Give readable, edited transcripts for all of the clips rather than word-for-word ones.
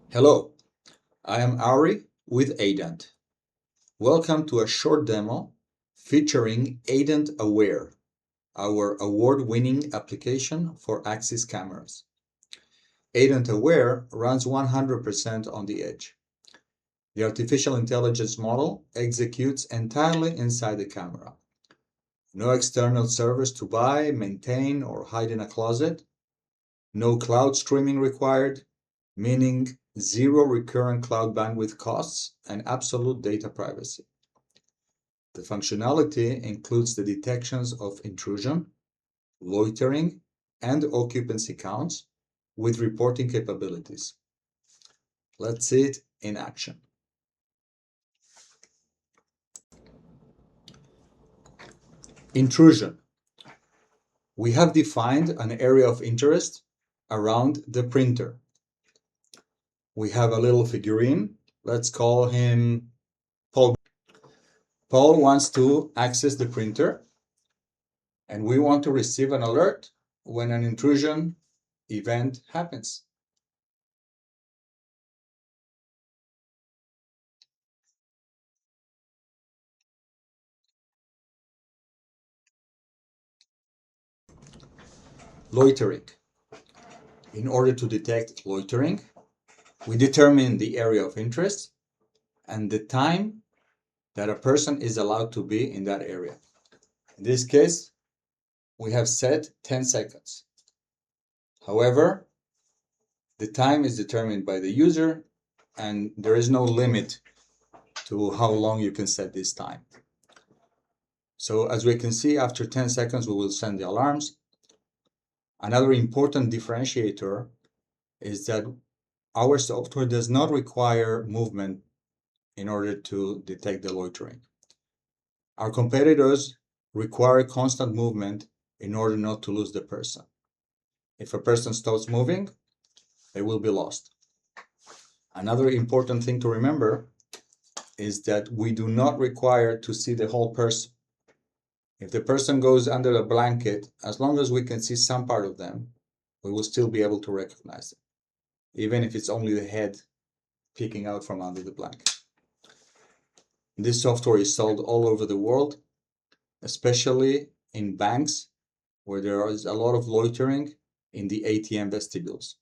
Hello, I am Ari with AiDANT. Welcome to a short demo featuring AiDANT Aware, our award-winning application for Axis cameras. AiDANT Aware runs 100% on the edge. The artificial intelligence model executes entirely inside the camera. No external servers to buy, maintain, or hide in a closet. No cloud streaming required, meaning zero recurrent cloud bandwidth costs and absolute data privacy. The functionality includes the detections of intrusion, loitering, and occupancy counts with reporting capabilities. Let's see it in action. Intrusion. We have defined an area of interest around the printer. We have a little figurine. Let's call him Paul. Paul wants to access the printer, and we want to receive an alert when an intrusion event happens. Loitering. In order to detect loitering, we determine the area of interest and the time that a person is allowed to be in that area. In this case, we have set 10 seconds. However, the time is determined by the user and there is no limit to how long you can set this time. So as we can see, after 10 seconds, we will send the alarms. Another important differentiator is that our software does not require movement in order to detect the loitering. Our competitors require constant movement in order not to lose the person. If a person stops moving, they will be lost. Another important thing to remember is that we do not require to see the whole person. If the person goes under a blanket, as long as we can see some part of them, we will still be able to recognize them, even if it's only the head peeking out from under the blanket. This software is sold all over the world, especially in banks where there is a lot of loitering in the ATM vestibules.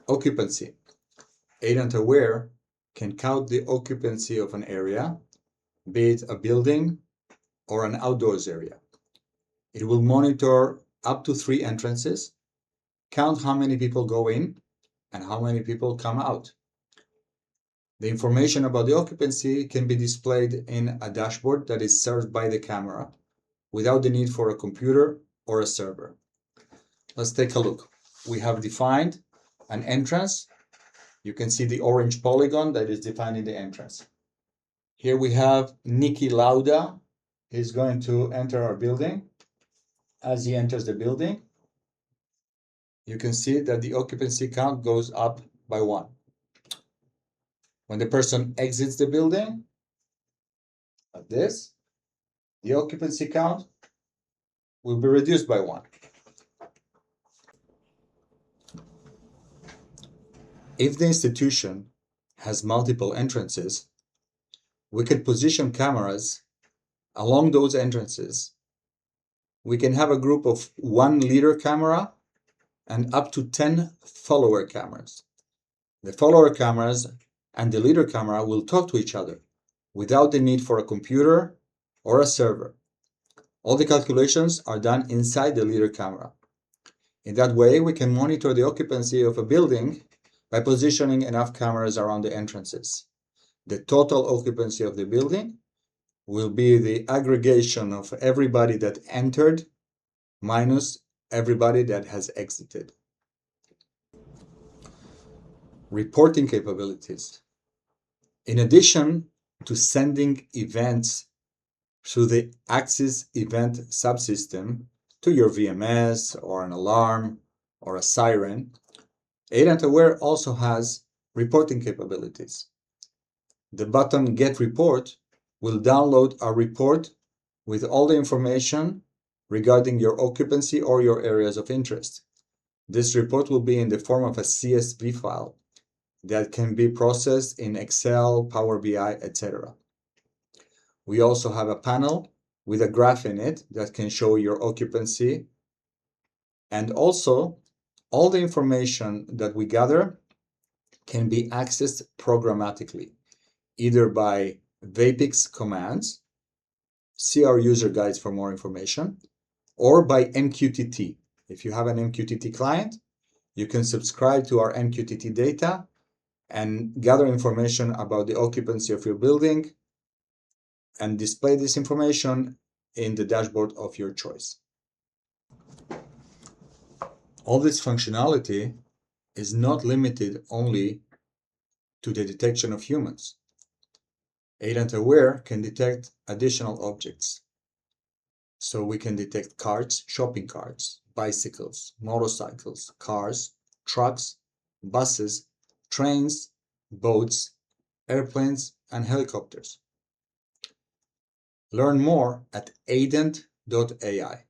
Occupancy. AiDANT Aware can count the occupancy of an area, be it a building or an outdoors area. It will monitor up to 3 entrances, count how many people go in and how many people come out. The information about the occupancy can be displayed in a dashboard that is served by the camera without the need for a computer or a server. Let's take a look. We have defined an entrance. You can see the orange polygon that is defining the entrance. Here we have Niki Lauda. He's going to enter our building. As he enters the building, you can see that the occupancy count goes up by 1. When the person exits the building, like this, the occupancy count will be reduced by 1. If the institution has multiple entrances, we can position cameras along those entrances. We can have a group of 1 leader camera and up to 10 follower cameras. The follower cameras and the leader camera will talk to each other without the need for a computer or a server. All the calculations are done inside the leader camera. In that way, we can monitor the occupancy of a building by positioning enough cameras around the entrances. The total occupancy of the building will be the aggregation of everybody that entered minus everybody that has exited. Reporting capabilities. In addition to sending events through the Axis event subsystem to your VMS or an alarm or a siren, AiDANT Aware also has reporting capabilities. The button Get Report will download a report with all the information regarding your occupancy or your areas of interest. This report will be in the form of a CSV file that can be processed in Excel, Power BI, etc. We also have a panel with a graph in it that can show your occupancy, and also all the information that we gather can be accessed programmatically, either by Vapix commands, see our user guides for more information, or by MQTT. If you have an MQTT client, you can subscribe to our MQTT data and gather information about the occupancy of your building and display this information in the dashboard of your choice. All this functionality is not limited only to the detection of humans. AiDANT Aware can detect additional objects. So we can detect carts, shopping carts, bicycles, motorcycles, cars, trucks, buses, trains, boats, airplanes, and helicopters. Learn more at aidant.ai.